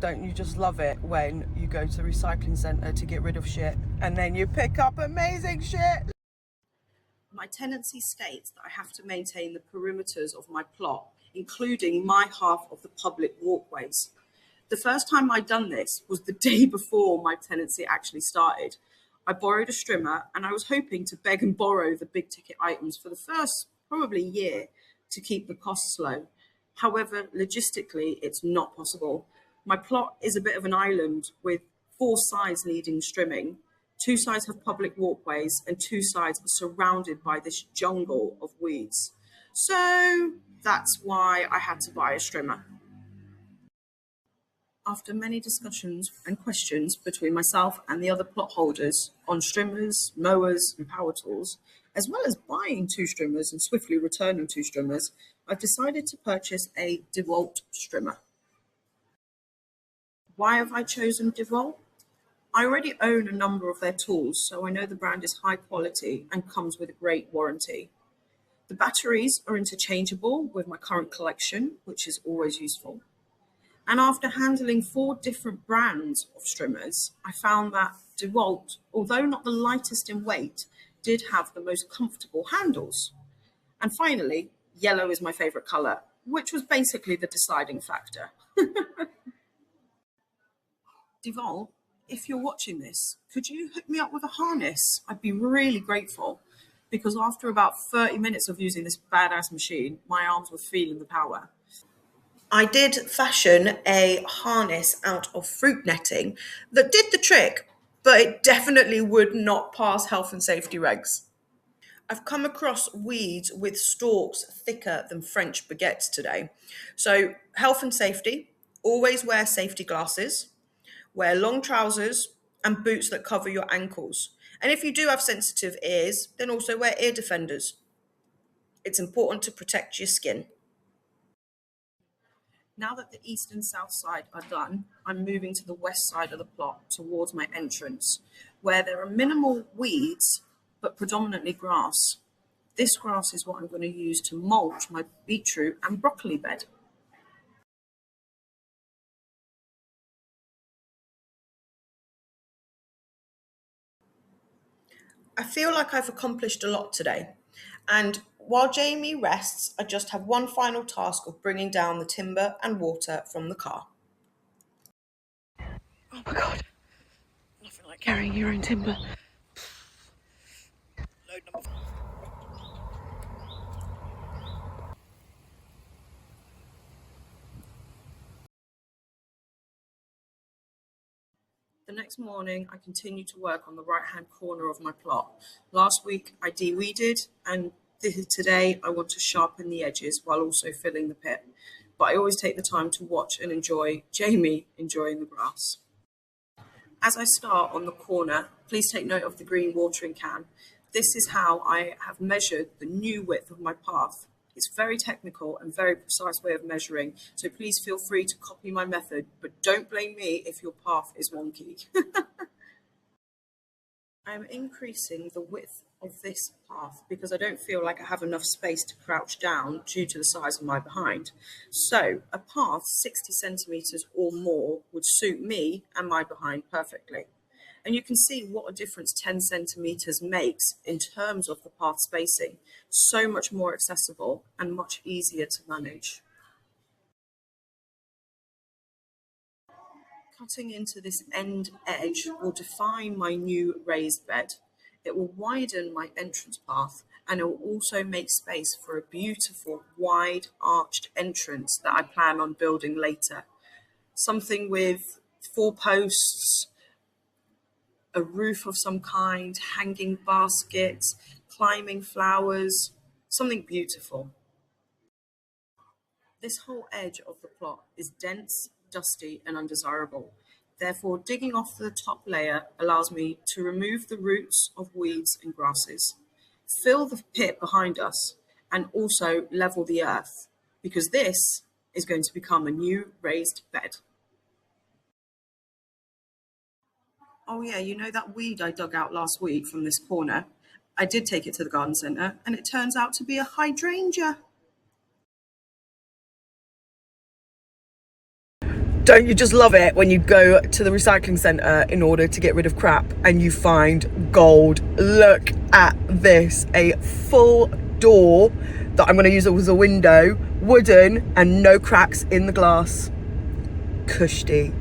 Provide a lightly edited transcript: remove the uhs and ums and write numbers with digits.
Don't you just love it when you go to the recycling centre to get rid of shit and then you pick up amazing shit? My tenancy states that I have to maintain the perimeters of my plot, including my half of the public walkways. The first time I'd done this was the day before my tenancy actually started. I borrowed a strimmer and I was hoping to beg and borrow the big ticket items for the first probably year to keep the costs low. However, logistically, it's not possible. My plot is a bit of an island with 4 sides needing strimming. 2 sides have public walkways and 2 sides are surrounded by this jungle of weeds. So that's why I had to buy a strimmer. After many discussions and questions between myself and the other plot holders on strimmers, mowers and power tools, as well as buying 2 strimmers and swiftly returning 2 strimmers, I've decided to purchase a DeWalt strimmer. Why have I chosen DeWalt? I already own a number of their tools, so I know the brand is high quality and comes with a great warranty. The batteries are interchangeable with my current collection, which is always useful. And after handling 4 different brands of strimmers, I found that DeWalt, although not the lightest in weight, did have the most comfortable handles. And finally, yellow is my favourite colour, which was basically the deciding factor. DeWalt, if you're watching this, could you hook me up with a harness? I'd be really grateful, because after about 30 minutes of using this badass machine, my arms were feeling the power. I did fashion a harness out of fruit netting that did the trick, but it definitely would not pass health and safety regs. I've come across weeds with stalks thicker than French baguettes today. So health and safety, always wear safety glasses, wear long trousers and boots that cover your ankles. And if you do have sensitive ears, then also wear ear defenders. It's important to protect your skin. Now that the east and south side are done, I'm moving to the west side of the plot towards my entrance, where there are minimal weeds, but predominantly grass. This grass is what I'm going to use to mulch my beetroot and broccoli bed. I feel like I've accomplished a lot today, and while Jamie rests, I just have one final task of bringing down the timber and water from the car. Oh my god, nothing like carrying your own timber. Load number 4. The next morning, I continued to work on the right-hand corner of my plot. Last week, I de-weeded, and today I want to sharpen the edges while also filling the pit. But I always take the time to watch and enjoy Jamie enjoying the grass. As I start on the corner, please take note of the green watering can. This is how I have measured the new width of my path. It's very technical and very precise way of measuring, so please feel free to copy my method, but don't blame me if your path is wonky. I am increasing the width of this path because I don't feel like I have enough space to crouch down due to the size of my behind. So a path 60 centimetres or more would suit me and my behind perfectly. And you can see what a difference 10 centimetres makes in terms of the path spacing. So much more accessible and much easier to manage. Cutting into this end edge will define my new raised bed. It will widen my entrance path, and it will also make space for a beautiful wide arched entrance that I plan on building later. Something with 4 posts, a roof of some kind, hanging baskets, climbing flowers, something beautiful. This whole edge of the plot is dense, dusty and undesirable. Therefore, digging off the top layer allows me to remove the roots of weeds and grasses, fill the pit behind us, and also level the earth, because this is going to become a new raised bed. Oh yeah, you know that weed I dug out last week from this corner? I did take it to the garden centre, and it turns out to be a hydrangea. Don't you just love it when you go to the recycling centre in order to get rid of crap and you find gold? Look at this, a full door that I'm going to use as a window, wooden and no cracks in the glass. Kushti.